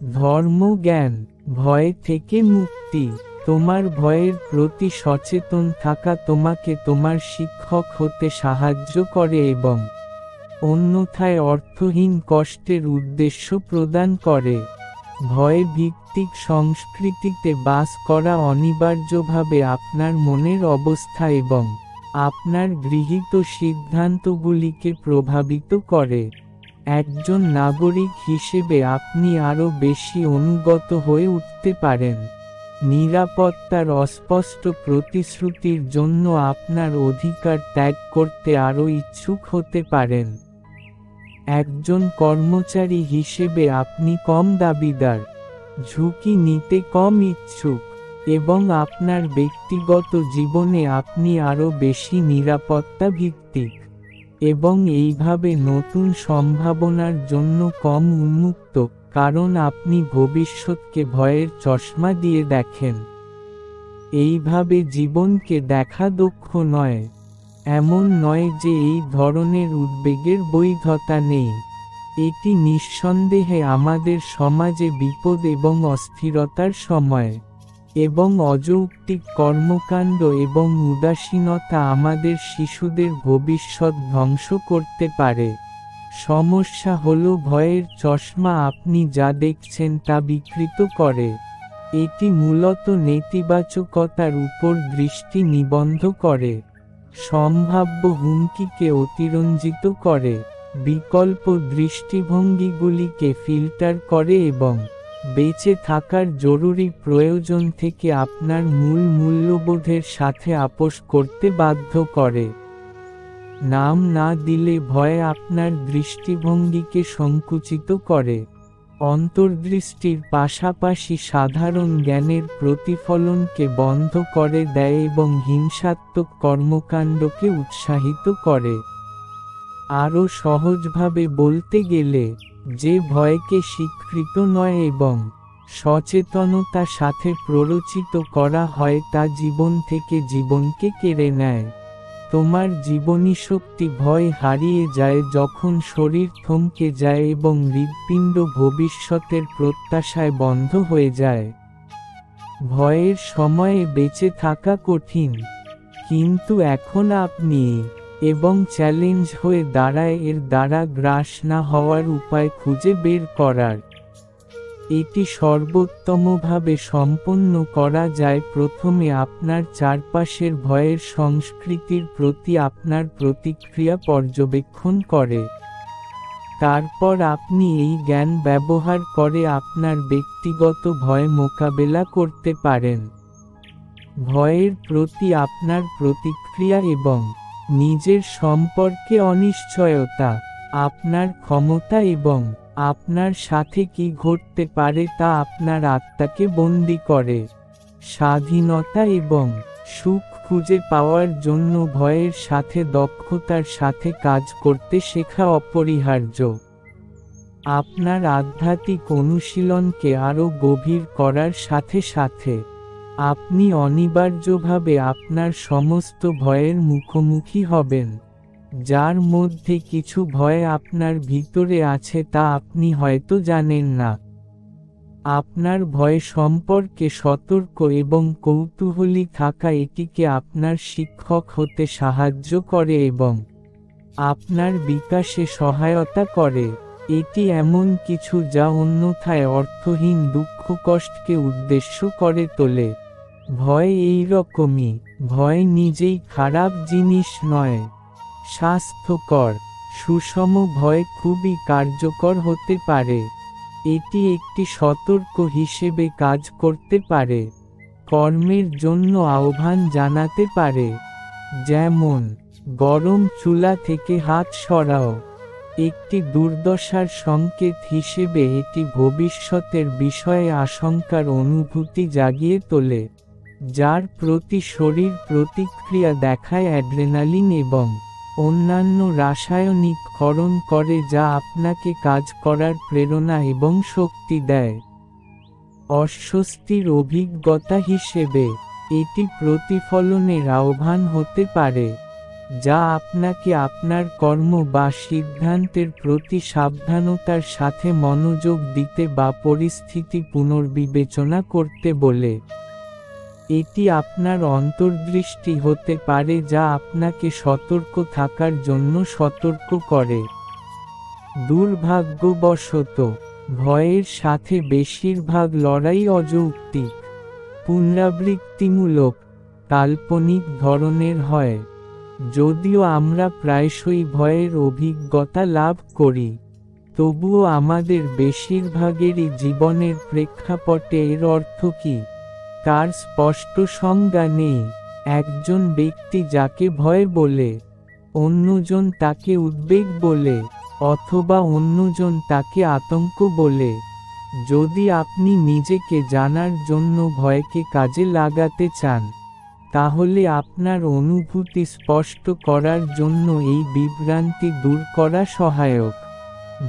ধর্মজ্ঞান, ভয় থেকে মুক্তি। তোমার ভয়ের প্রতি সচেতন থাকা তোমাকে তোমার শিক্ষক হতে সাহায্য করে এবং অন্যথায় অর্থহীন কষ্টের উদ্দেশ্য প্রদান করে। ভয় ভিত্তিক সংস্কৃতিতে বাস করা অনিবার্যভাবে আপনার মনের অবস্থা এবং আপনার গৃহীত সিদ্ধান্তগুলিকে প্রভাবিত করে। একজন নাগরিক হিসেবে আপনি আরও বেশি অনুগত হয়ে উঠতে পারেন। নিরাপত্তার অস্পষ্ট প্রতিশ্রুতির জন্য আপনার অধিকার ত্যাগ করতে আরও ইচ্ছুক হতে পারেন। একজন কর্মচারী হিসেবে আপনি কম দাবিদার, ঝুঁকি নিতে কম ইচ্ছুক, এবং আপনার ব্যক্তিগত জীবনে আপনি আরও বেশি নিরাপত্তা ভিত্তিক, এবং এইভাবে নতুন সম্ভাবনার জন্য কম উন্মুক্ত, কারণ আপনি ভবিষ্যৎকে ভয়ের চশমা দিয়ে দেখেন। এইভাবে জীবনকে দেখা দক্ষ নয়। এমন নয় যে এই ধরনের উদ্বেগের বৈধতা নেই। এটি নিঃসন্দেহে আমাদের সমাজে বিপদ এবং অস্থিরতার সময়, এবং অযৌক্তিক কর্মকাণ্ড এবং উদাসীনতা আমাদের শিশুদের ভবিষ্যৎ ধ্বংস করতে পারে। সমস্যা হল ভয়ের চশমা আপনি যা দেখছেন তা বিকৃত করে। এটি মূলত নেতিবাচকতার উপর দৃষ্টি নিবদ্ধ করে, সম্ভাব্য হুমকিকে অতিরঞ্জিত করে, বিকল্প দৃষ্টিভঙ্গিগুলিকে ফিল্টার করে এবং বেঁচে থাকার জরুরি প্রয়োজন থেকে আপনার মূল মূল্যবোধের সাথে আপোস করতে বাধ্য করে। নাম না দিলে ভয় আপনার দৃষ্টিভঙ্গিকে সংকুচিত করে, অন্তর্দৃষ্টির পাশাপাশি সাধারণ জ্ঞানের প্রতিফলনকে বন্ধ করে দেয় এবং হিংসাত্মক কর্মকাণ্ডকে উৎসাহিত করে। আরও সহজভাবে বলতে গেলে, যে ভয়কে স্বীকৃত নয় এবং সচেতনতার সাথে প্ররোচিত করা হয় তা জীবন থেকে জীবনকে কেড়ে নেয়। তোমার জীবনী শক্তি ভয় হারিয়ে যায় যখন শরীর থমকে যায় এবং হৃৎপিণ্ড ভবিষ্যতের প্রত্যাশায় বন্ধ হয়ে যায়। ভয়ের সময়ে বেঁচে থাকা কঠিন, কিন্তু এখন আপনি এবং চ্যালেঞ্জ হয়ে দাঁড়ায় এর দ্বারা গ্রাস না হওয়ার উপায় খুঁজে বের করার। এটি সর্বোত্তমভাবে সম্পন্ন করা যায় প্রথমে আপনার চারপাশের ভয়ের সংস্কৃতির প্রতি আপনার প্রতিক্রিয়া পর্যবেক্ষণ করে। তারপর আপনি এই জ্ঞান ব্যবহার করে আপনার ব্যক্তিগত ভয় মোকাবেলা করতে পারেন। ভয়ের প্রতি আপনার প্রতিক্রিয়া এবং নিজের সম্পর্কে অনিশ্চয়তা, আপনার ক্ষমতা এবং আপনার সাথে কি ঘটতে পারে তা আপনার আত্মাকে বন্দী করে। স্বাধীনতা এবং সুখ খুঁজে পাওয়ার জন্য ভয়ের সাথে দক্ষতার সাথে কাজ করতে শেখা অপরিহার্য। আপনার আধ্যাত্মিক অনুশীলনকে আরও গভীর করার সাথে সাথে, আপনি অনিবার্যভাবে আপনার সমস্ত ভয়ের মুখোমুখি হবেন, যার মধ্যে কিছু ভয় আপনার ভিতরে আছে তা আপনি হয়তো জানেন না। আপনার ভয় সম্পর্কে সতর্ক এবং কৌতূহলী থাকা এটিকে আপনার শিক্ষক হতে সাহায্য করে এবং আপনার বিকাশে সহায়তা করে। এটি এমন কিছু যা অন্যথায় অর্থহীন দুঃখ কষ্টকে উদ্দেশ্য করে তোলে। ভয় এইরকমই, ভয় নিজেই খারাপ জিনিস নয়। স্বাস্থ্যকর, সুষম ভয় খুবই কার্যকর হতে পারে। এটি একটি সতর্ক হিসেবে কাজ করতে পারে, কর্মের জন্য আহ্বান জানাতে পারে, যেমন গরম চুলা থেকে হাত সরাও। একটি দুর্দশার সংকেত হিসেবে এটি ভবিষ্যতের বিষয়ে আশঙ্কার অনুভূতি জাগিয়ে তোলে, যার প্রতি শরীর প্রতিক্রিয়া দেখায় অ্যাড্রেনালিন এবং অন্যান্য রাসায়নিক ক্ষরণ করে যা আপনাকে কাজ করার প্রেরণা এবং শক্তি দেয়। অস্বস্তির অভিজ্ঞতা হিসেবে এটি প্রতিফলনের আহ্বান হতে পারে, যা আপনাকে আপনার কর্ম বা সিদ্ধান্তের প্রতি সাবধানতার সাথে মনোযোগ দিতে বা পরিস্থিতি পুনর্বিবেচনা করতে বলে। এটি আপনার অন্তর্দৃষ্টি হতে পারে যা আপনাকে সতর্ক থাকার জন্য সতর্ক করে। দুর্ভাগ্যবশত, ভয়ের সাথে বেশিরভাগ লড়াই অযৌক্তিক, পুনরাবৃত্তিমূলক, কাল্পনিক ধরনের হয়। যদিও আমরা প্রায়শই ভয়ের অভিজ্ঞতা লাভ করি, তবুও আমাদের বেশিরভাগেরই জীবনের প্রেক্ষাপটে এর অর্থ কী তার স্পষ্ট সংজ্ঞা নেই। একজন ব্যক্তি যাকে ভয় বলে, অন্যজন তাকে উদ্বেগ বলে, অথবা অন্যজন তাকে আতঙ্ক বলে। যদি আপনি নিজেকে জানার জন্য ভয়কে কাজে লাগাতে চান, তাহলে আপনার অনুভূতি স্পষ্ট করার জন্য এই বিভ্রান্তি দূর করা সহায়ক।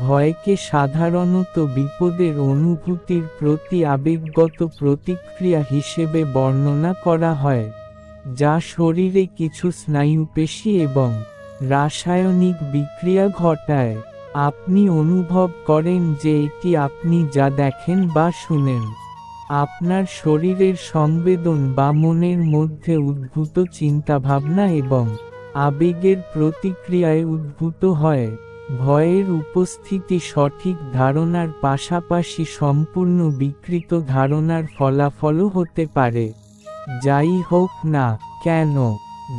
ভয়কে সাধারণত বিপদের অনুভূতির প্রতি আবেগগত প্রতিক্রিয়া হিসেবে বর্ণনা করা হয়, যা শরীরে কিছু স্নায়ুপেশি এবং রাসায়নিক বিক্রিয়া ঘটায়। আপনি অনুভব করেন যে এটি আপনি যা দেখেন বা শুনেন, আপনার শরীরের সংবেদন বা মনের মধ্যে উদ্ভূত চিন্তাভাবনা এবং আবেগের প্রতিক্রিয়ায় উদ্ভূত হয়। ভয়ের উপস্থিতি সঠিক ধারণার পাশাপাশি সম্পূর্ণ বিকৃত ধারণার ফলাফলও হতে পারে। যাই হোক না কেন,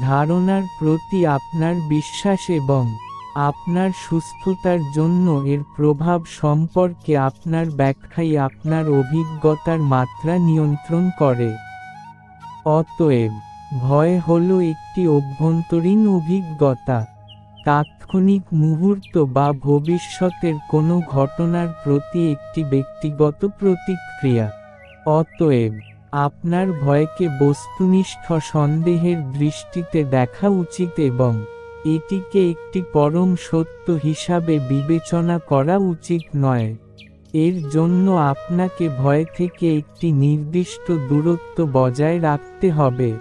ধারণার প্রতি আপনার বিশ্বাস এবং আপনার সুস্থতার জন্য এর প্রভাব সম্পর্কে আপনার ব্যাখ্যাই আপনার অভিজ্ঞতার মাত্রা নিয়ন্ত্রণ করে। অতএব, ভয় হলো একটি অভ্যন্তরীণ অভিজ্ঞতা, তাৎক্ষণিক মুহূর্ত বা ভবিষ্যতের কোনো ঘটনার প্রতি একটি ব্যক্তিগত প্রতিক্রিয়া। অতএব, আপনার ভয়কে বস্তুনিষ্ঠ সন্দেহের দৃষ্টিতে দেখা উচিত এবং এটিকে একটি পরম সত্য হিসাবে বিবেচনা করা উচিত নয়। এর জন্য আপনাকে ভয় থেকে একটি নির্দিষ্ট দূরত্ব বজায় রাখতে হবে।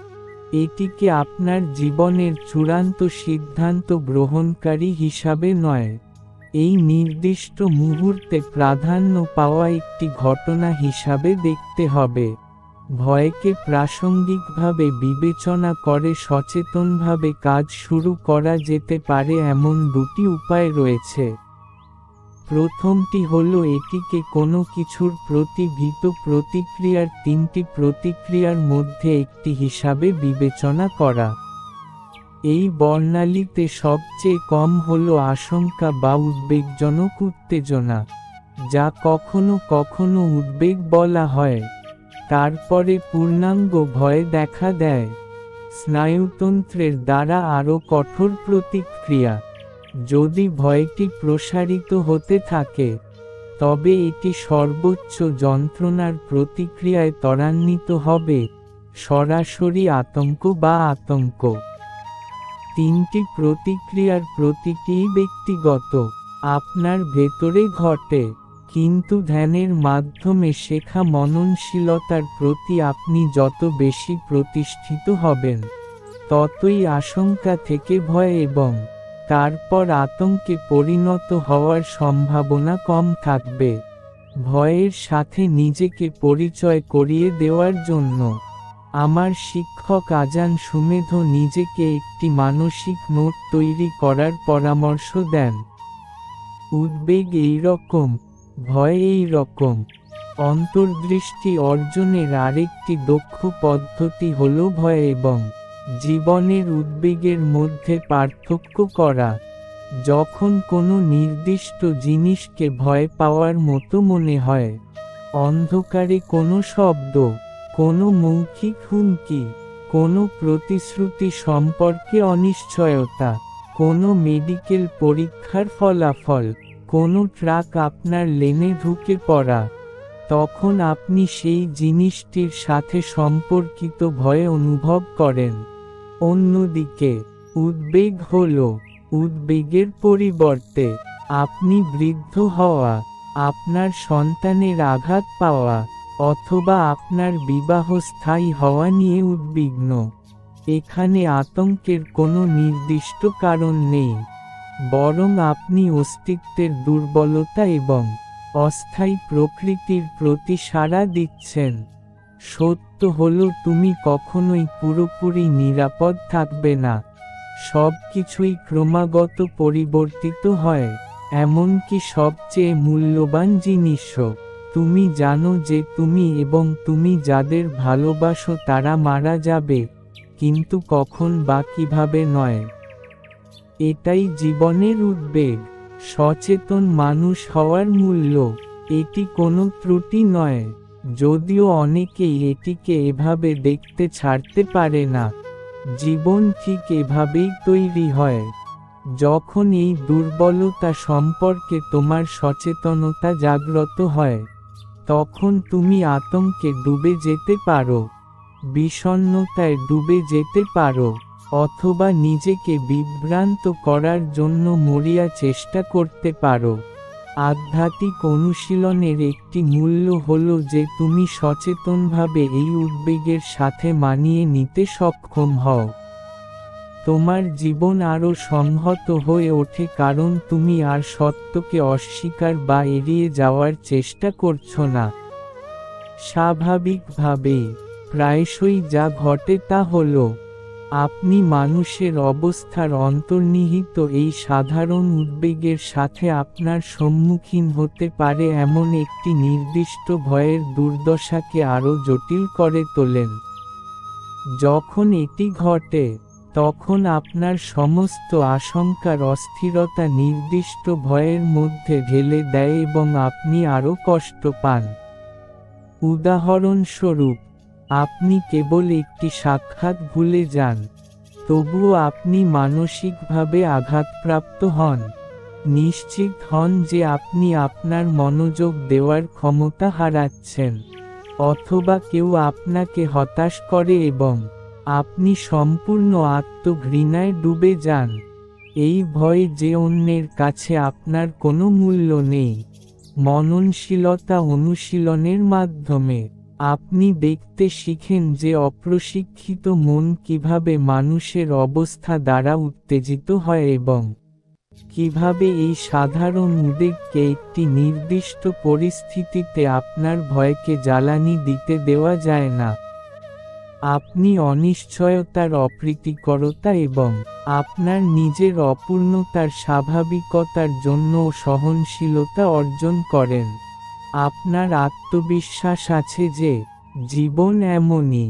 এটিকে আপনার জীবনের চূড়ান্ত সিদ্ধান্ত গ্রহণকারী হিসাবে নয়, এই নির্দিষ্ট মুহূর্তে প্রাধান্য পাওয়া একটি ঘটনা হিসাবে দেখতে হবে। ভয়কে প্রাসঙ্গিকভাবে বিবেচনা করে সচেতনভাবে কাজ শুরু করা যেতে পারে এমন দুটি উপায় রয়েছে। প্রথমটি হলো এটিকে কোনো কিছুর প্রতি ভীত প্রতিক্রিয়ার তিনটি প্রতিক্রিয়ার মধ্যে একটি হিসাবে বিবেচনা করা। এই বর্ণালীতে সবচেয়ে কম হলো আশঙ্কা বা উদ্বেগজনক উত্তেজনা, যা কখনো কখনো উদ্বেগ বলা হয়। তারপরে পূর্ণাঙ্গ ভয় দেখা দেয়, স্নায়ুতন্ত্রের দ্বারা আরও কঠোর প্রতিক্রিয়া। যদি ভয়টি প্রসারিত হতে থাকে, তবে এটি সর্বোচ্চ যন্ত্রণার প্রতিক্রিয়ায় ত্বরান্বিত হবে, সরাসরি আতঙ্ক বা আতঙ্ক। তিনটি প্রতিক্রিয়ার প্রতিটিই ব্যক্তিগত, আপনার ভেতরে ঘটে, কিন্তু ধ্যানের মাধ্যমে শেখা মননশীলতার প্রতি আপনি যত বেশি প্রতিষ্ঠিত হবেন, ততই আশঙ্কা থেকে ভয় এবং তারপর আতঙ্কে পরিণত হওয়ার সম্ভাবনা কম থাকবে। ভয়ের সাথে নিজেকে পরিচয় করিয়ে দেওয়ার জন্য আমার শিক্ষক আজান সুমেধ নিজেকে একটি মানসিক নোট তৈরি করার পরামর্শ দেন। উদ্বেগ এই রকম, ভয় এই রকম। অন্তর্দৃষ্টি অর্জনের আরেকটি দক্ষ পদ্ধতি হল ভয় এবং জীবনের উদ্বেগের মধ্যে পার্থক্য করা। যখন কোনো নির্দিষ্ট জিনিসকে ভয় পাওয়ার মতো মনে হয়, অন্ধকারে কোনো শব্দ, কোনো মৌখিক হুমকি, কোনো প্রতিশ্রুতি সম্পর্কে অনিশ্চয়তা, কোনো মেডিকেল পরীক্ষার ফলাফল, কোনো ট্রাক আপনার লেনে ঢুকে পড়া, তখন আপনি সেই জিনিসটির সাথে সম্পর্কিত ভয় অনুভব করেন। অন্যদিকে, উদ্বেগ হল উদ্বেগের পরিবর্তে আপনি বৃদ্ধ হওয়া, আপনার সন্তানের আঘাত পাওয়া, অথবা আপনার বিবাহ স্থায়ী হওয়া নিয়ে উদ্বিগ্ন। এখানে আতঙ্কের কোনো নির্দিষ্ট কারণ নেই, বরং আপনি অস্তিত্বের দুর্বলতা এবং অস্থায়ী প্রকৃতির প্রতি সাড়া দিচ্ছেন। সত্য হলো তুমি কখনোই পুরোপুরি নিরাপদ থাকবে না। সব কিছুই ক্রমাগত পরিবর্তিত হয়, এমনকি সবচেয়ে মূল্যবান জিনিসও। তুমি জানো যে তুমি এবং তুমি যাদের ভালোবাসো তারা মারা যাবে, কিন্তু কখন বা কিভাবে নয়। এটাই জীবনের উদ্বেগ, সচেতন মানুষ হওয়ার মূল্য। এটি কোনো ত্রুটি নয়, যদিও অনেকেই এটিকে এভাবে দেখতে ছাড়তে পারে না। জীবন ঠিক এভাবেই তৈরি হয়। যখন এই দুর্বলতা সম্পর্কে তোমার সচেতনতা জাগ্রত হয়, তখন তুমি আতঙ্কে ডুবে যেতে পারো, বিষণ্ণতায় ডুবে যেতে পারো, অথবা নিজেকে বিভ্রান্ত করার জন্য মরিয়া চেষ্টা করতে পারো। আধ্যাত্মিক অনুশীলনের একটি মূল্য হলো যে তুমি সচেতনভাবে এই উদ্বেগের সাথে মানিয়ে নিতে সক্ষম হও। তোমার জীবন আরও সংহত হয়ে ওঠে কারণ তুমি আর সত্যকে অস্বীকার বা এড়িয়ে যাওয়ার চেষ্টা করছো না। স্বাভাবিকভাবেই প্রায়শই যা ঘটে তা হলো, আপনি মানুষের অবস্থার অন্তর্নিহিত এই সাধারণ উদ্বেগের সাথে আপনার সম্মুখীন হতে পারে এমন একটি নির্দিষ্ট ভয়ের দুর্দশাকে আরও জটিল করে তোলেন। যখন এটি ঘটে, তখন আপনার সমস্ত আশঙ্কার অস্থিরতা নির্দিষ্ট ভয়ের মধ্যে ঢেলে দেয় এবং আপনি আরও কষ্ট পান। উদাহরণস্বরূপ, আপনি কেবল একটি সাক্ষাৎ ভুলে যান, তবুও আপনি মানসিকভাবে আঘাতপ্রাপ্ত হন। নিশ্চিত হন যে আপনি আপনার মনোযোগ দেওয়ার ক্ষমতা হারাচ্ছেন, অথবা কেউ আপনাকে হতাশ করে এবং আপনি সম্পূর্ণ আত্মঘৃণায় ডুবে যান। এই ভয় যে অন্যের কাছে আপনার কোনো মূল্য নেই। মননশীলতা অনুশীলনের মাধ্যমে আপনি দেখতে শিখেন যে অপ্রশিক্ষিত মন কিভাবে মানুষের অবস্থা দ্বারা উত্তেজিত হয় এবং কিভাবে এই সাধারণ উদ্বেগকে একটি নির্দিষ্ট পরিস্থিতিতে আপনার ভয়কে জ্বালানি দিতে দেওয়া যায় না। আপনি অনিশ্চয়তার অপ্রীতিকরতা এবং আপনার নিজের অপূর্ণতার স্বাভাবিকতার জন্য সহনশীলতা অর্জন করেন। আপনার আত্মবিশ্বাস আছে যে জীবন এমনই,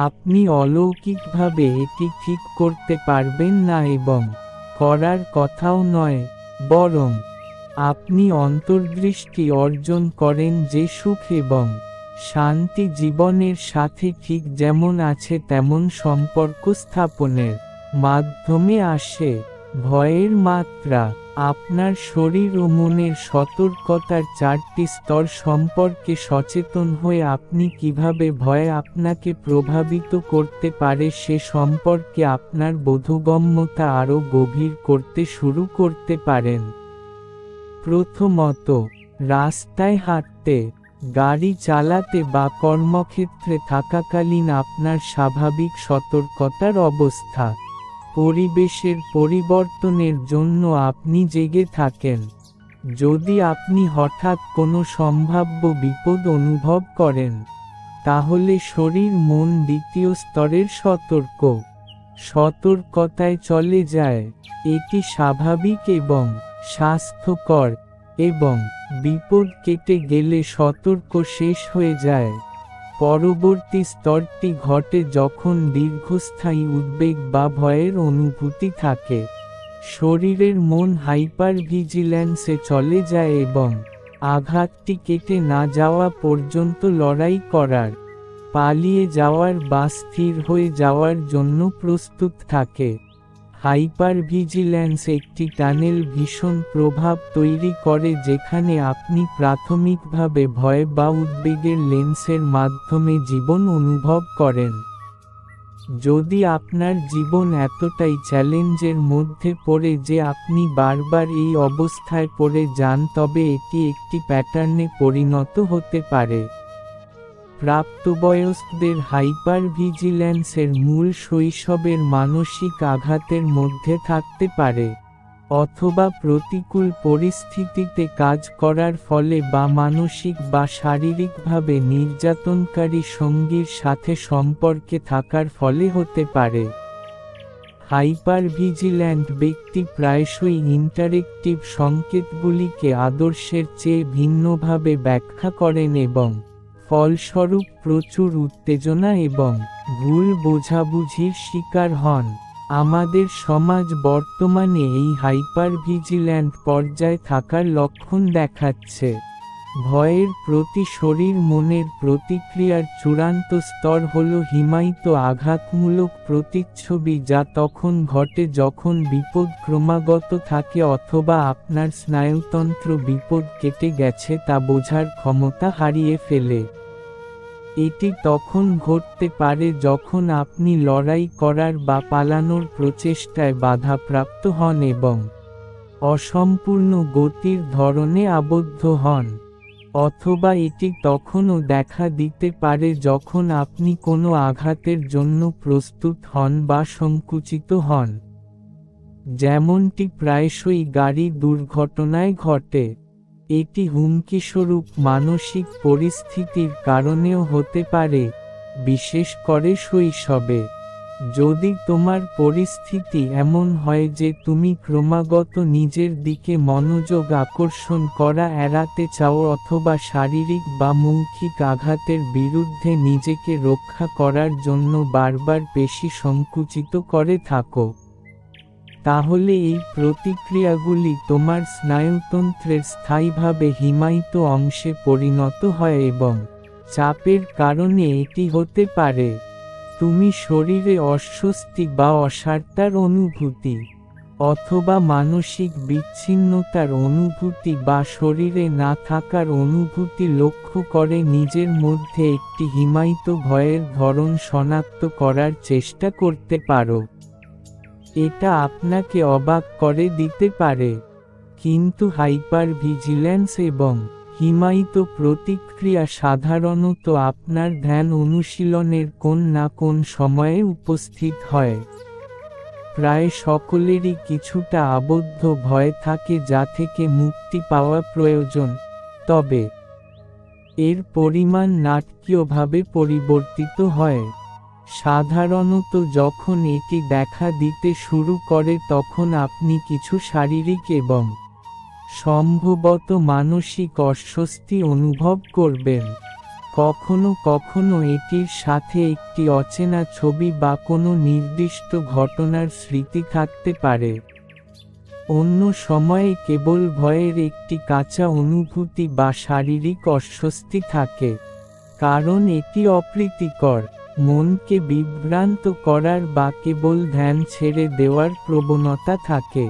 আপনি অলৌকিকভাবে এটি ঠিক করতে পারবেন না এবং করার কথাও নয়, বরং আপনি অন্তর্দৃষ্টি অর্জন করেন যে সুখ এবং শান্তি জীবনের সাথে ঠিক যেমন আছে তেমন সম্পর্ক স্থাপনের মাধ্যমে আসে। ভয়ের মাত্রা, আপনার শরীর ও মনের সতর্কতার 4টি স্তর সম্পর্কে সচেতন হয়ে আপনি কিভাবে ভয় আপনাকে প্রভাবিত করতে পারে সে সম্পর্কে আপনার বোধগম্যতা আরও গভীর করতে শুরু করতে পারেন। প্রথমত, রাস্তায় হাঁটতে, গাড়ি চালাতে বা কর্মক্ষেত্রে থাকাকালীন আপনার স্বাভাবিক সতর্কতার অবস্থা। পরিবেশের পরিবর্তনের জন্য আপনি জেগে থাকেন। যদি আপনি হঠাৎ কোনো সম্ভাব্য বিপদ অনুভব করেন, তাহলে শরীর মন দ্বিতীয় স্তরের সতর্কতায় চলে যায়। এটি স্বাভাবিক এবং স্বাস্থ্যকর, এবং বিপদ কেটে গেলে সতর্ক শেষ হয়ে যায়। পরবর্তী স্তরটি ঘটে যখন দীর্ঘস্থায়ী উদ্বেগ বা ভয়ের অনুভূতি থাকে। শরীরের মন হাইপারভিজিল্যান্সে চলে যায় এবং আঘাতটি কেটে না যাওয়া পর্যন্ত লড়াই করার, পালিয়ে যাওয়ার বা স্থির হয়ে যাওয়ার জন্য প্রস্তুত থাকে। হাইপারভিজিল্যান্স একটি টানেল ভীষণ প্রভাব তৈরি করে যেখানে আপনি প্রাথমিকভাবে ভয় বা উদ্বেগের লেন্সের মাধ্যমে জীবন অনুভব করেন। যদি আপনার জীবন এতটাই চ্যালেঞ্জের মধ্যে পড়ে যে আপনি বারবার এই অবস্থায় পড়ে যান তবে এটি একটি প্যাটার্নে পরিণত হতে পারে। প্রাপ্তবয়স্কদের হাইপারভিজিল্যান্সের মূল শৈশবের মানসিক আঘাতের মধ্যে থাকতে পারে, অথবা প্রতিকূল পরিস্থিতিতে কাজ করার ফলে বা মানসিক বা শারীরিকভাবে নির্যাতনকারী সঙ্গীর সাথে সম্পর্কে থাকার ফলে হতে পারে। হাইপারভিজিল্যান্ট ব্যক্তি প্রায়শই ইন্টারেক্টিভ সংকেতগুলিকে আদর্শের চেয়ে ভিন্নভাবে ব্যাখ্যা করেন এবং ফলস্বরূপ প্রচুর উত্তেজনা এবং ভুল বোঝাবুঝির শিকার হন। আমাদের সমাজ বর্তমানে এই হাইপারভিজিল্যান্ট পর্যায়ে থাকার লক্ষণ দেখাচ্ছে। ভয়ের প্রতি শরীর মনের প্রতিক্রিয়ার চূড়ান্ত স্তর হল হিমায়িত আঘাতমূলক প্রতিচ্ছবি, যা তখন ঘটে যখন বিপদ ক্রমাগত থাকে অথবা আপনার স্নায়ুতন্ত্র বিপদ কেটে গেছে তা বোঝার ক্ষমতা হারিয়ে ফেলে। এটি তখন ঘটতে পারে যখন আপনি লড়াই করার বা পালানোর প্রচেষ্টায় বাধাপ্রাপ্ত হন এবং অসম্পূর্ণ গতির ধরনে আবদ্ধ হন। অথবা এটি তখনও দেখা দিতে পারে যখন আপনি কোনো আঘাতের জন্য প্রস্তুত হন বা সংকুচিত হন, যেমনটি প্রায়শই গাড়ি দুর্ঘটনায় ঘটে। এটি হুমকিস্বরূপ মানসিক পরিস্থিতির কারণেও হতে পারে, বিশেষ করে শৈশবে। যদি তোমার পরিস্থিতি এমন হয় যে তুমি ক্রমাগত নিজের দিকে মনোযোগ আকর্ষণ করা এড়াতে চাও অথবা শারীরিক বা মৌখিক আঘাতের বিরুদ্ধে নিজেকে রক্ষা করার জন্য বারবার পেশি সংকুচিত করে থাকো, তাহলে এই প্রতিক্রিয়াগুলি তোমার স্নায়ুতন্ত্রের স্থায়ীভাবে হিমায়িত অংশে পরিণত হয় এবং চাপের কারণে এটি হতে পারে। তুমি শরীরে অস্বস্তি বা অসাড়তার অনুভূতি, অথবা মানসিক বিচ্ছিন্নতার অনুভূতি বা শরীরে না থাকার অনুভূতি লক্ষ্য করে নিজের মধ্যে একটি হিমায়িত ভয়ের ধরন শনাক্ত করার চেষ্টা করতে পারো। এটা আপনাকে অবাক করে দিতে পারে, কিন্তু হাইপারভিজিল্যান্স এবং হিমায়িত প্রতিক্রিয়া সাধারণত আপনার ধ্যান অনুশীলনের কোন না কোন সময়ে উপস্থিত হয়। প্রায় সকলেরই কিছুটা আবদ্ধ ভয় থাকে যা থেকে মুক্তি পাওয়া প্রয়োজন, তবে এর পরিমাণ নাটকীয়ভাবে পরিবর্তিত হয়। সাধারণত যখন এটি দেখা দিতে শুরু করে তখন আপনি কিছু শারীরিক এবং সম্ভবত মানসিক অস্বস্তি অনুভব করবেন। কখনো কখনো এটির সাথে একটি অচেনা ছবি বা কোনো নির্দিষ্ট ঘটনার স্মৃতি থাকতে পারে। অন্য সময়ে কেবল ভয়ের একটি কাঁচা অনুভূতি বা শারীরিক অস্বস্তি থাকে, কারণ এটি অপ্রীতিকর, মনকে বিভ্রান্ত করার বা কেবল ধ্যান ছেড়ে দেওয়ার প্রবণতা থাকে।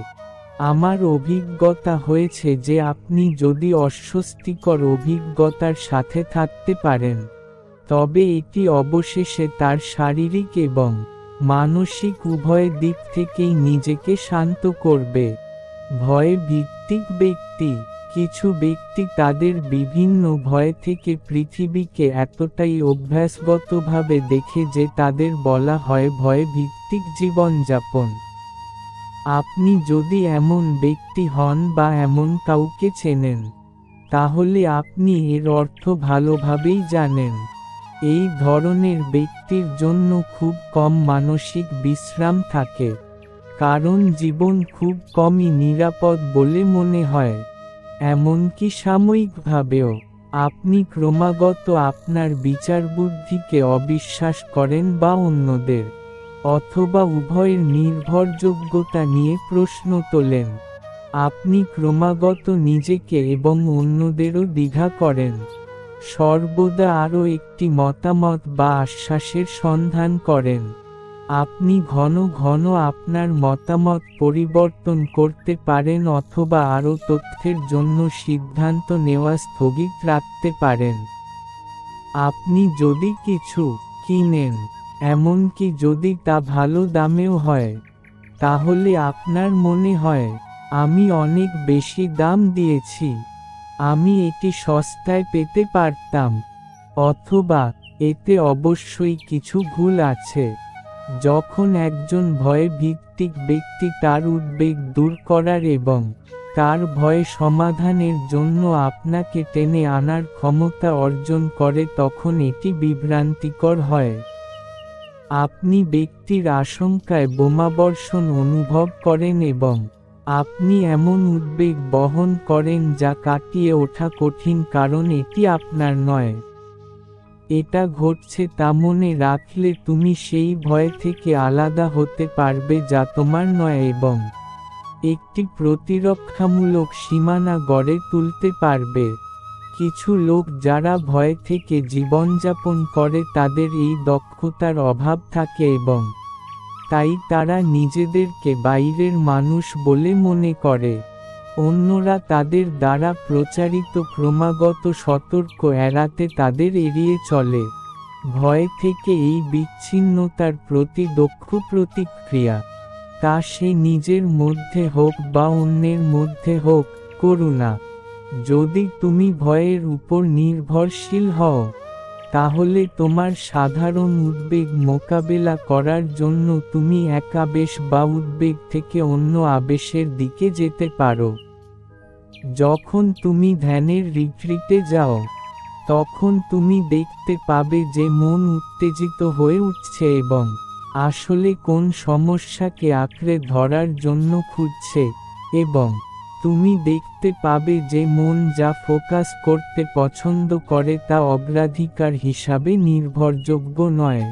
আমার অভিজ্ঞতা হয়েছে যে আপনি যদি অস্বস্তিকর অভিজ্ঞতার সাথে থাকতে পারেন, তবে এটি অবশেষে তার শারীরিক এবং মানসিক উভয় দিক থেকেই নিজেকে শান্ত করবে। ভয় ভিত্তিক ব্যক্তি, কিছু ব্যক্তি তাদের বিভিন্ন ভয় থেকে পৃথিবীকে এতটাই অভ্যাসগতভাবে দেখে যে তাদের বলা হয় ভয় ভিত্তিক জীবনযাপন। আপনি যদি এমন ব্যক্তি হন বা এমন কাউকে চেনেন, তাহলে আপনি এর অর্থ ভালোভাবেই জানেন। এই ধরনের ব্যক্তির জন্য খুব কম মানসিক বিশ্রাম থাকে, কারণ জীবন খুব কমই নিরাপদ বলে মনে হয়। এমনকি সাময়িকভাবেও আপনি ক্রমাগত আপনার বিচারবুদ্ধিকে অবিশ্বাস করেন বা অন্যদের অথবা উভয়ের নির্ভরযোগ্যতা নিয়ে প্রশ্ন তোলেন। আপনি ক্রমাগত নিজেকে এবং অন্যদেরও দ্বিধা করেন, সর্বদা আরও একটি মতামত বা আশ্বাসের সন্ধান করেন। আপনি ঘন ঘন আপনার মতামত পরিবর্তন করতে পারেন অথবা আরও তথ্যের জন্য সিদ্ধান্ত নেওয়া স্থগিত রাখতে পারেন। আপনি যদি কিছু কিনেন, এমনকি যদি তা ভালো দামেও হয়, তাহলে আপনার মনে হয়, আমি অনেক বেশি দাম দিয়েছি, আমি এটি সস্তায় পেতে পারতাম। অথবা এতে অবশ্যই কিছু ভুল আছে। যখন একজন ভয়ভিত্তিক ব্যক্তি তার উদ্বেগ দূর করার এবং তার ভয় সমাধানের জন্য আপনাকে টেনে আনার ক্ষমতা অর্জন করে তখন এটি বিভ্রান্তিকর হয়। আপনি ব্যক্তির আশঙ্কায় বোমাবর্ষণ অনুভব করেন এবং আপনি এমন উদ্বেগ বহন করেন যা কাটিয়ে ওঠা কঠিন কারণ এটি আপনার নয়। এটা ঘটছে তা মনে রাখলে তুমি সেই ভয় থেকে আলাদা হতে পারবে যা তোমার নয় এবং একটি প্রতিরক্ষামূলক সীমানা গড়ে তুলতে পারবে। কিছু লোক যারা ভয় থেকে জীবনযাপন করে তাদের এই দক্ষতার অভাব থাকে এবং তাই তারা নিজেদেরকে বাইরের মানুষ বলে মনে করে। অন্যরা তাদের দ্বারা প্রচারিত ক্রমাগত সতর্ক এড়াতে তাদের এড়িয়ে চলে। ভয় থেকে এই বিচ্ছিন্নতার প্রতি দক্ষ প্রতিক্রিয়া, তা সে নিজের মধ্যে হোক বা অন্যের মধ্যে হোক, করুণা। যদি তুমি ভয়ের উপর নির্ভরশীল হও, তাহলে তোমার সাধারণ উদ্বেগ মোকাবেলা করার জন্য তুমি এক আবেশ বা উদ্বেগ থেকে অন্য আবেশের দিকে যেতে পারো। যখন তুমি ধ্যানের রিট্রিটে যাও, তখন তুমি দেখতে পাবে যে মন উত্তেজিত হয়ে উঠছে এবং আসলে কোন সমস্যাকে আঁকড়ে ধরার জন্য খুঁজছে, এবং তুমি দেখতে পাবে যে মন যা ফোকাস করতে পছন্দ করে তা অগ্রাধিকার হিসাবে নির্ভরযোগ্য নয়।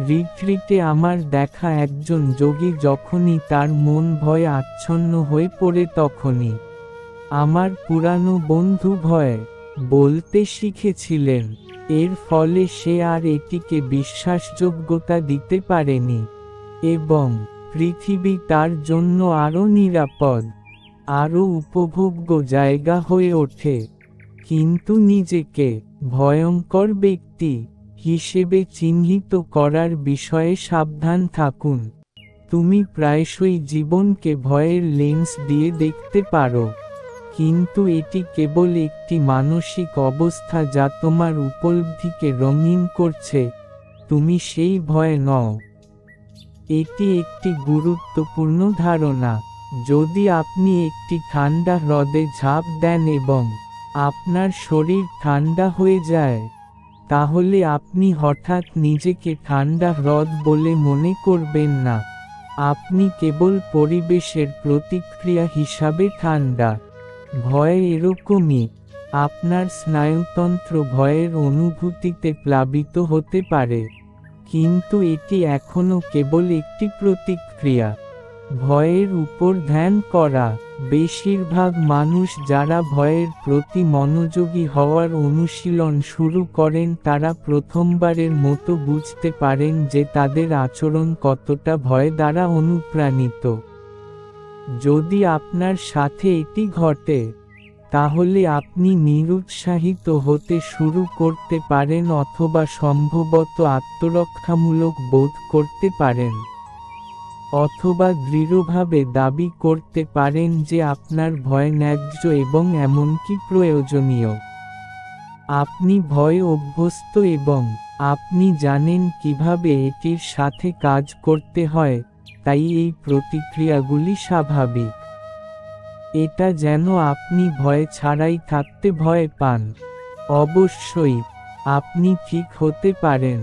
রিট্রিটে আমার দেখা একজন যোগী যখনই তার মন ভয়ে আচ্ছন্ন হয়ে পড়ে তখনই আমার পুরানো বন্ধু ভয় বলতে শিখেছিলেন। এর ফলে সে আর এটিকে বিশ্বাসযোগ্যতা দিতে পারেনি এবং পৃথিবী তার জন্য আরও নিরাপদ, আরও উপভোগ্য জায়গা হয়ে ওঠে। কিন্তু নিজেকে ভয়ঙ্কর ব্যক্তি হিসেবে চিহ্নিত করার বিষয়ে সাবধান থাকুন। তুমি প্রায়শই জীবনকে ভয়ের লেন্স দিয়ে দেখতে পারো, কিন্তু এটি কেবল একটি মানসিক অবস্থা যা তোমার উপলব্ধিকে রঙিন করছে, তুমি সেই ভয় নও। এটি একটি গুরুত্বপূর্ণ ধারণা। যদি আপনি একটি ঠান্ডা হ্রদে ঝাঁপ দেন এবং আপনার শরীর ঠান্ডা হয়ে যায়, তাহলে আপনি হঠাৎ নিজেকে ঠান্ডা হ্রদ বলে মনে করবেন না। আপনি কেবল পরিবেশের প্রতিক্রিয়া হিসাবে ঠান্ডা। ভয় এরকমই, আপনার স্নায়ুতন্ত্র ভয়ের অনুভূতিতে প্লাবিত হতে পারে, কিন্তু এটি এখনও কেবল একটি প্রতিক্রিয়া। ভয়ের উপর ধ্যান করা। বেশিরভাগ মানুষ যারা ভয়ের প্রতি মনোযোগী হওয়ার অনুশীলন শুরু করেন তারা প্রথমবারের মতো বুঝতে পারেন যে তাদের আচরণ কতটা ভয় দ্বারা অনুপ্রাণিত। যদি আপনার সাথে এটি ঘটে, তাহলে আপনি নিরুৎসাহিত হতে শুরু করতে পারেন অথবা সম্ভবত আত্মরক্ষামূলক বোধ করতে পারেন, অথবা দৃঢ়ভাবে দাবি করতে পারেন যে আপনার ভয় ন্যায্য এবং এমনকি প্রয়োজনীয়। আপনি ভয় অভ্যস্ত এবং আপনি জানেন কিভাবে এটির সাথে কাজ করতে হয়, তাই এই প্রতিক্রিয়াগুলি স্বাভাবিক। এটা যেন আপনি ভয় ছাড়াই থাকতে ভয় পান। অবশ্যই, আপনি ঠিক হতে পারেন।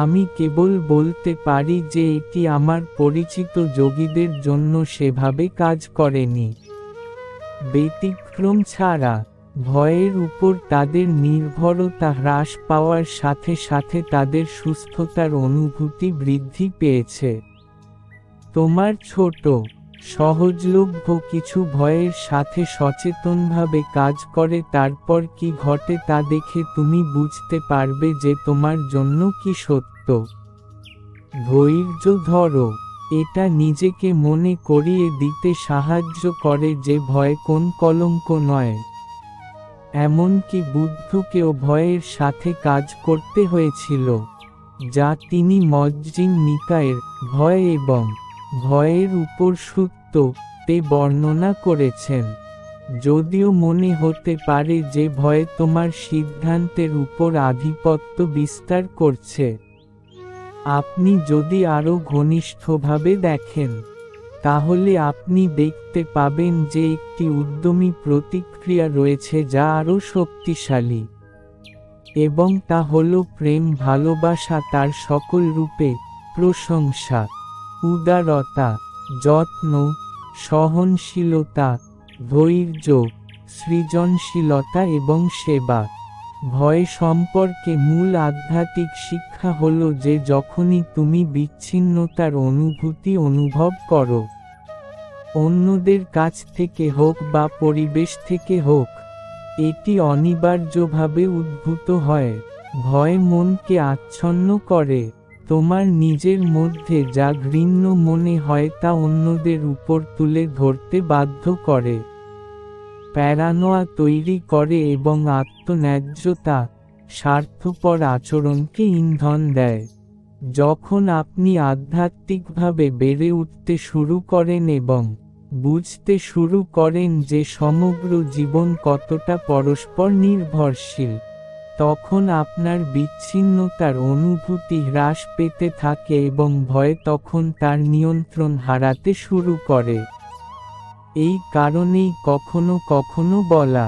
আমি কেবল বলতে পারি যে এটি আমার পরিচিত যোগীদের জন্য সেভাবে কাজ করেনি। ব্যতিক্রম ছাড়া, ভয়ের উপর তাদের নির্ভরতা হ্রাস পাওয়ার সাথে সাথে তাদের সুস্থতার অনুভূতি বৃদ্ধি পেয়েছে। তোমার ছোট, সহজলভ্য কিছু ভয়ের সাথে সচেতনভাবে কাজ করে তারপর কি ঘটে তা দেখে তুমি বুঝতে পারবে যে তোমার জন্য কি সত্য। ধৈর্য ধরো। এটা নিজেকে মনে করিয়ে দিতে সাহায্য করে যে ভয় কোন কলঙ্ক নয়। এমনকি বুদ্ধকেও ভয়ের সাথে কাজ করতে হয়েছিল, যা তিনি মজ্জিন নিকায়ের ভয় এবং ভয়ের উপর সূত্ত তে বর্ণনা করেছেন। যদিও মনে হতে পারে যে ভয় তোমার সিদ্ধান্তের উপর আধিপত্য বিস্তার করছে। আপনি যদি আরও ঘনিষ্ঠভাবে দেখেন, তাহলে আপনি দেখতে পাবেন যে একটি উদ্যমী প্রতিক্রিয়া রয়েছে যা আরও শক্তিশালী। এবং তা হল প্রেম, ভালোবাসা তার সকল রূপে, প্রশংসা, উদারতা, যত্ন, সহনশীলতা, ধৈর্য, সৃজনশীলতা এবং সেবা। ভয় সম্পর্কে মূল আধ্যাত্মিক শিক্ষা হল যে যখনই তুমি বিচ্ছিন্নতার অনুভূতি অনুভব করো, অন্যদের কাছ থেকে হোক বা পরিবেশ থেকে হোক, এটি অনিবার্যভাবে উদ্ভূত হয়। ভয় মনকে আচ্ছন্ন করে, তোমার নিজের মধ্যে যা ঘৃণ্য মনে হয় তা অন্যদের উপর তুলে ধরতে বাধ্য করে, প্যারানোয়া তৈরি করে এবং আত্মন্যায্যতা, স্বার্থপর আচরণকে ইন্ধন দেয়। যখন আপনি আধ্যাত্মিকভাবে বেড়ে উঠতে শুরু করেন এবং বুঝতে শুরু করেন যে সমগ্র জীবন কতটা পরস্পর নির্ভরশীল, তখন আপনার বিচ্ছিন্নতার অনুভূতি হ্রাস পেতে থাকে এবং ভয় তখন তার নিয়ন্ত্রণ হারাতে শুরু করে। এই কারণেই কখনো কখনো বলা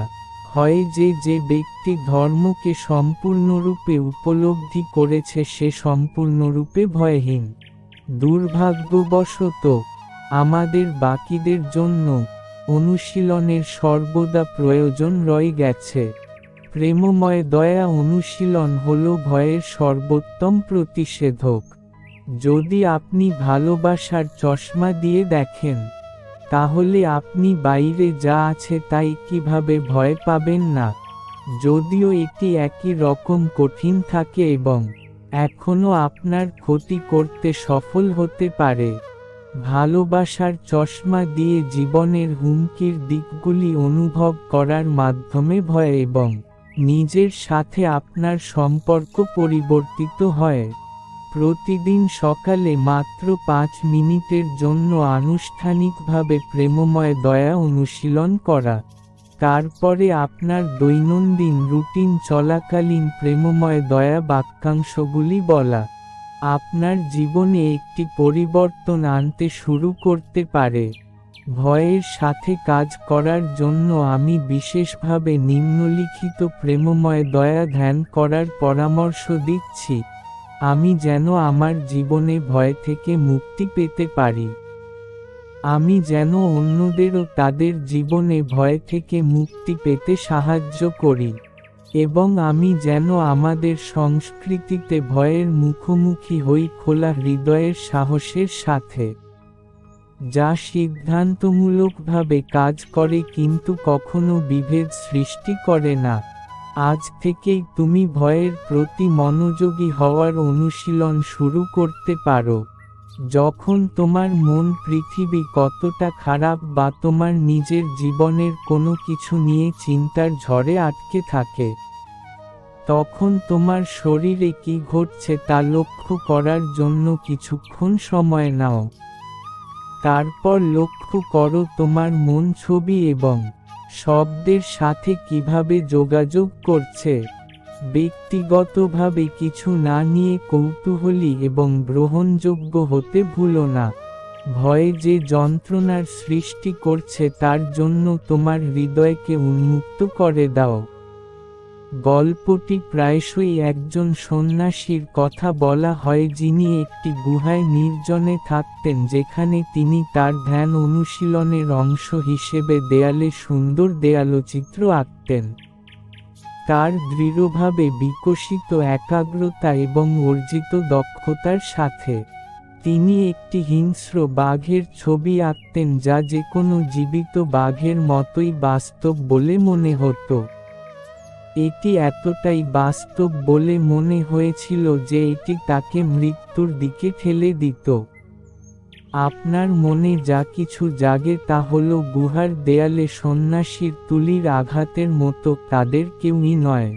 হয় যে যে ব্যক্তি ধর্মকে সম্পূর্ণরূপে উপলব্ধি করেছে সে সম্পূর্ণরূপে ভয়হীন। দুর্ভাগ্যবশত, আমাদের বাকিদের জন্য অনুশীলনের সর্বদা প্রয়োজন রয়ে গেছে। প্রেমময় দয়া অনুশীলন হল ভয়ের সর্বোত্তম প্রতিষেধক। যদি আপনি ভালোবাসার চশমা দিয়ে দেখেন, তাহলে আপনি বাইরে যা আছে তাই কিভাবে ভয় পাবেন না, যদিও এটি একই রকম কঠিন থাকে এবং এখনও আপনার ক্ষতি করতে সফল হতে পারে। ভালোবাসার চশমা দিয়ে জীবনের হুমকির দিকগুলি অনুভব করার মাধ্যমে ভয় এবং নিজের সাথে আপনার সম্পর্ক পরিবর্তিত হয়। প্রতিদিন সকালে মাত্র 5 মিনিটের জন্য আনুষ্ঠানিকভাবে প্রেমময় দয়া অনুশীলন করা। তারপরে আপনার দৈনন্দিন রুটিন চলাকালীন প্রেমময় দয়া বাক্যাংশগুলি বলা আপনার জীবনে একটি পরিবর্তন আনতে শুরু করতে পারে। ভয়ের সাথে কাজ করার জন্য আমি বিশেষভাবে নিম্নলিখিত প্রেমময় দয়া ধ্যান করার পরামর্শ দিচ্ছি, আমি যেন আমার জীবনে ভয় থেকে মুক্তি পেতে পারি। আমি যেন অন্যদেরও তাদের জীবনে ভয় থেকে মুক্তি পেতে সাহায্য করি। এবং আমি যেন আমাদের সংস্কৃতিতে ভয়ের মুখোমুখি হই খোলা হৃদয়ের সাহসের সাথে, যা সিদ্ধান্তমূলকভাবে কাজ করে কিন্তু কখনো বিভেদ সৃষ্টি করে না। আজ থেকেই তুমি ভয়ের প্রতি মনোযোগী হওয়ার অনুশীলন শুরু করতে পারো। যখন তোমার মন পৃথিবী কতটা খারাপ বা তোমার নিজের জীবনের কোনো কিছু নিয়ে চিন্তার ঝড়ে আটকে থাকে, তখন তোমার শরীরে কি ঘটছে তা লক্ষ্য করার জন্য কিছুক্ষণ সময় নাও। তারপর লক্ষ্য করো তোমার মন ছবি এবং শব্দের সাথে কিভাবে যোগাযোগ করছে। ব্যক্তিগতভাবে কিছু না নিয়ে কৌতূহলী এবং গ্রহণযোগ্য হতে ভুলো না। ভয় যে যন্ত্রণার সৃষ্টি করছে তার জন্য তোমার হৃদয়কে উন্মুক্ত করে দাও। গল্পটি প্রায়শই একজন সন্ন্যাসীর কথা বলা হয় যিনি একটি গুহায় নির্জনে থাকতেন যেখানে তিনি তার ধ্যান অনুশীলনের অংশ হিসেবে দেয়ালে সুন্দর দেয়ালচিত্র আঁকতেন। তার দৃঢ়ভাবে বিকশিত একাগ্রতা এবং অর্জিত দক্ষতার সাথে তিনি একটি হিংস্র বাঘের ছবি আঁকতেন যা যেকোনো জীবিত বাঘের মতোই বাস্তব বলে মনে হতো। এটি এতটাই বাস্তব বলে মনে হয়েছিল যে এটি তাকে মৃত্যুর দিকে ঠেলে দিত। আপনার মনে যা কিছু জাগে তা হল গুহার দেয়ালে সন্ন্যাসীর তুলির আঘাতের মতো, তাদের কেউই নয়।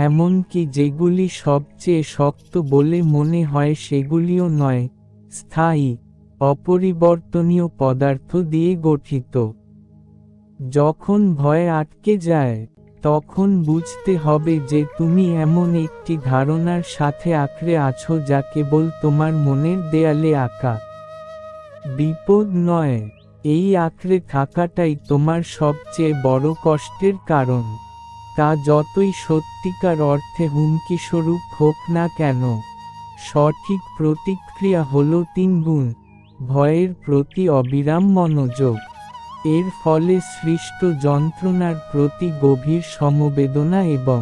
এমনকি যেগুলি সবচেয়ে শক্ত বলে মনে হয় সেগুলিও নয়, স্থায়ী, অপরিবর্তনীয় পদার্থ দিয়ে গঠিত। যখন ভয় আটকে যায়, তখন বুঝতে হবে যে তুমি এমন একটি ধারণার সাথে আঁকড়ে আছো যা কেবল তোমার মনের দেয়ালে আঁকা। বিপদ নয়, এই আঁকড়ে থাকাটাই তোমার সবচেয়ে বড় কষ্টের কারণ। তা যতই সত্যিকার অর্থে হুমকিস্বরূপ হোক না কেন। সঠিক প্রতিক্রিয়া হলো ৩ গুণ: ভয়ের প্রতি অবিরাম মনোযোগ। এর ফলে সৃষ্ট যন্ত্রণার প্রতি গভীর সমবেদনা এবং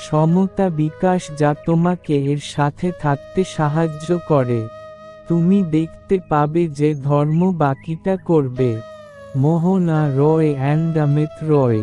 সমতা বিকাশ যা তোমাকে এর সাথে থাকতে সাহায্য করে। তুমি দেখতে পাবে যে ধর্ম বাকিটা করবে। মোহনা রয় অ্যান্ড অমিত রয়।